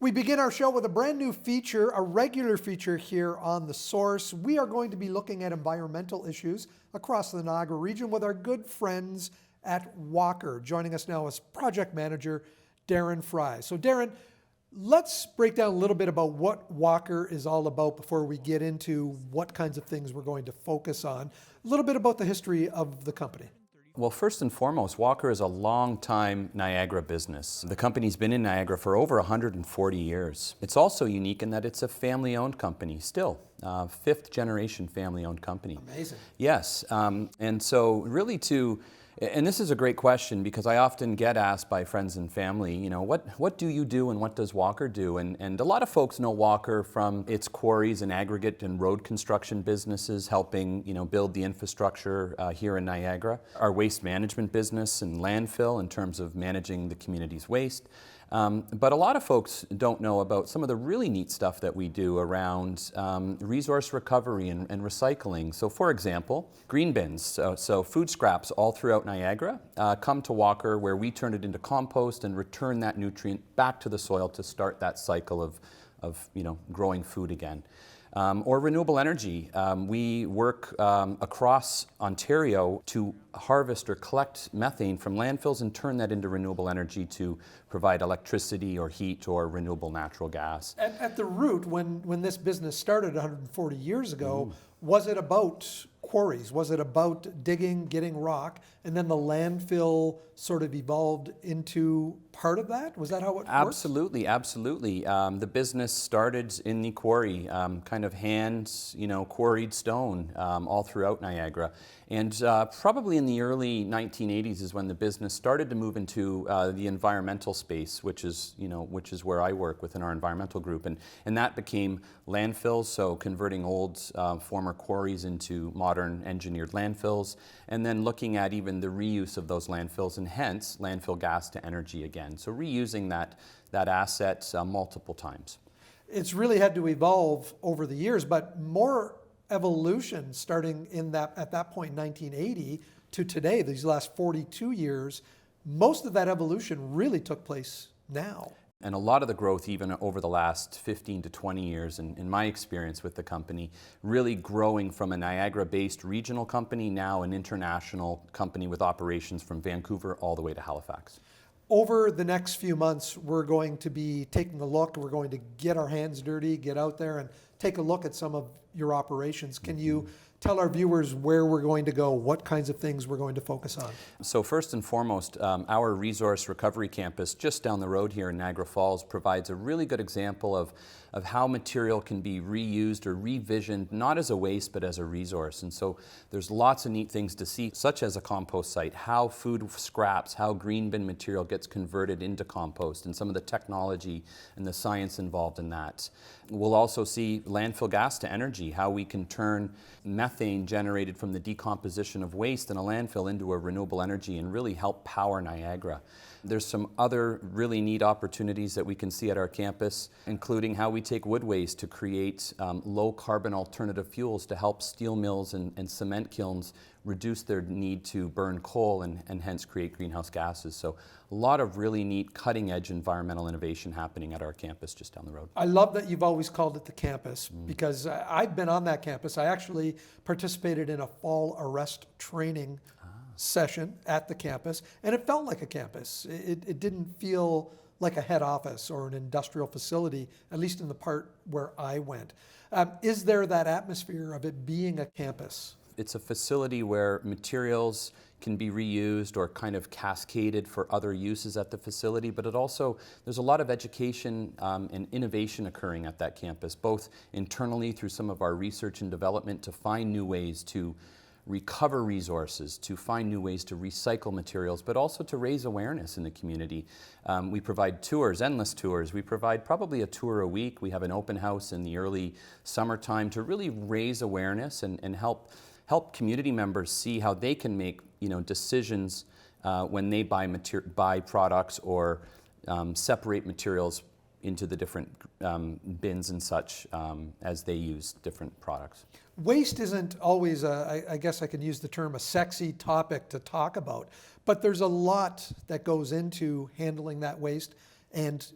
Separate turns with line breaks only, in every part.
We begin our show with a brand new feature, a regular feature here on The Source. We are going to be looking at environmental issues across the Niagara region with our good friends at Walker. Joining us now is project manager Darren Fry. So Darren, let's break down a little bit about what Walker is all about before we get into what kinds of things we're going to focus on. A little bit about the history of the company.
Well, first and foremost, Walker is a long-time Niagara business. The company's been in Niagara for over 140 years. It's also unique in that it's a family-owned company still, fifth-generation family-owned company.
Amazing.
Yes, and so really and this is a great question because I often get asked by friends and family, you know, what do you do and what does Walker do? And a lot of folks know Walker from its quarries and aggregate and road construction businesses, helping, you know, build the infrastructure here in Niagara. Our waste management business and landfill in terms of managing the community's waste. But a lot of folks don't know about some of the really neat stuff that we do around resource recovery and recycling. So for example, green bins, so food scraps all throughout Niagara come to Walker where we turn it into compost and return that nutrient back to the soil to start that cycle of growing food again. Or renewable energy. We work across Ontario to harvest or collect methane from landfills and turn that into renewable energy to provide electricity or heat or renewable natural gas.
At the root, when this business started 140 years ago, was it about quarries? Was it about digging, getting rock, and then the landfill sort of evolved into part of that? Was that how it worked?
Absolutely. The business started in the quarry, kind of hand, quarried stone all throughout Niagara. And probably in the early 1980s is when the business started to move into the environmental space, which is where I work within our environmental group. And that became landfills, so converting old former quarries into modern engineered landfills, and then looking at even the reuse of those landfills and hence landfill gas to energy again. So reusing that asset multiple times.
It's really had to evolve over the years, but more evolution starting at that point in 1980 to today, these last 42 years, most of that evolution really took place now.
And a lot of the growth, even over the last 15 to 20 years, in my experience with the company, really growing from a Niagara-based regional company, now an international company with operations from Vancouver all the way to Halifax.
Over the next few months, we're going to be taking a look. We're going to get our hands dirty, get out there and take a look at some of your operations. Can you tell our viewers where we're going to go, what kinds of things we're going to focus on?
So first and foremost, our resource recovery campus just down the road here in Niagara Falls provides a really good example of how material can be reused or revisioned, not as a waste, but as a resource. And so there's lots of neat things to see, such as a compost site, how food scraps, how green bin material gets converted into compost, and some of the technology and the science involved in that. We'll also see landfill gas to energy, how we can turn methane generated from the decomposition of waste in a landfill into a renewable energy and really help power Niagara. There's some other really neat opportunities that we can see at our campus, including how we take wood waste to create low carbon alternative fuels to help steel mills and cement kilns reduce their need to burn coal and hence create greenhouse gases. So a lot of really neat cutting edge environmental innovation happening at our campus just down the road.
I love that you've always called it the campus because I've been on that campus. I actually participated in a fall arrest training session at the campus, and it felt like a campus. It didn't feel like a head office or an industrial facility, at least in the part where I went. Is there that atmosphere of it being a campus?
It's a facility where materials can be reused or kind of cascaded for other uses at the facility, but there's a lot of education and innovation occurring at that campus, both internally through some of our research and development to find new ways to recover resources, to find new ways to recycle materials, but also to raise awareness in the community. We provide tours, endless tours. We provide probably a tour a week. We have an open house in the early summertime to really raise awareness and help community members see how they can make decisions when they buy products or separate materials into the different bins and such as they use different products.
Waste isn't always, I guess I can use the term, a sexy topic to talk about, but there's a lot that goes into handling that waste and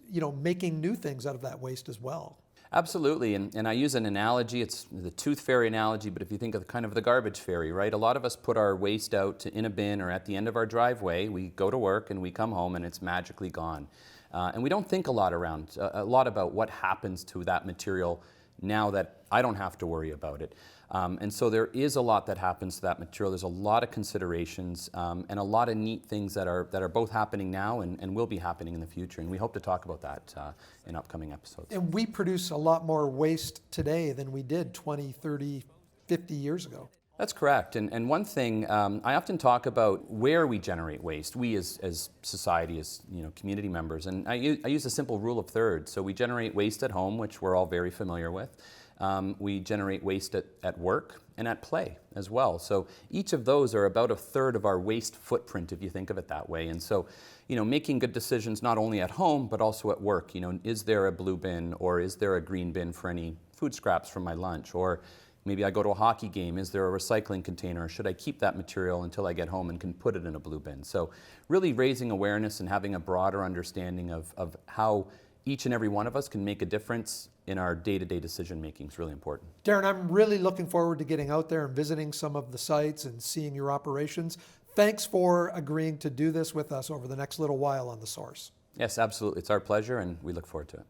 making new things out of that waste as well.
Absolutely, and I use an analogy. It's the tooth fairy analogy, but if you think of kind of the garbage fairy, right? A lot of us put our waste out in a bin or at the end of our driveway. We go to work and we come home and it's magically gone. And we don't think a lot about what happens to that material now that I don't have to worry about it. And so there is a lot that happens to that material. There's a lot of considerations and a lot of neat things that are both happening now and will be happening in the future. And we hope to talk about that in upcoming episodes.
And we produce a lot more waste today than we did 20, 30, 50 years ago.
That's correct. And one thing, I often talk about where we generate waste, we as society, as community members. And I use a simple rule of thirds. So we generate waste at home, which we're all very familiar with. We generate waste at work and at play as well. So each of those are about a third of our waste footprint, if you think of it that way. And so, making good decisions not only at home, but also at work. Is there a blue bin or is there a green bin for any food scraps from my lunch? Or maybe I go to a hockey game. Is there a recycling container? Or should I keep that material until I get home and can put it in a blue bin? So really raising awareness and having a broader understanding of how each and every one of us can make a difference in our day-to-day decision making is really important.
Darren, I'm really looking forward to getting out there and visiting some of the sites and seeing your operations. Thanks for agreeing to do this with us over the next little while on The Source.
Yes, absolutely. It's our pleasure, and we look forward to it.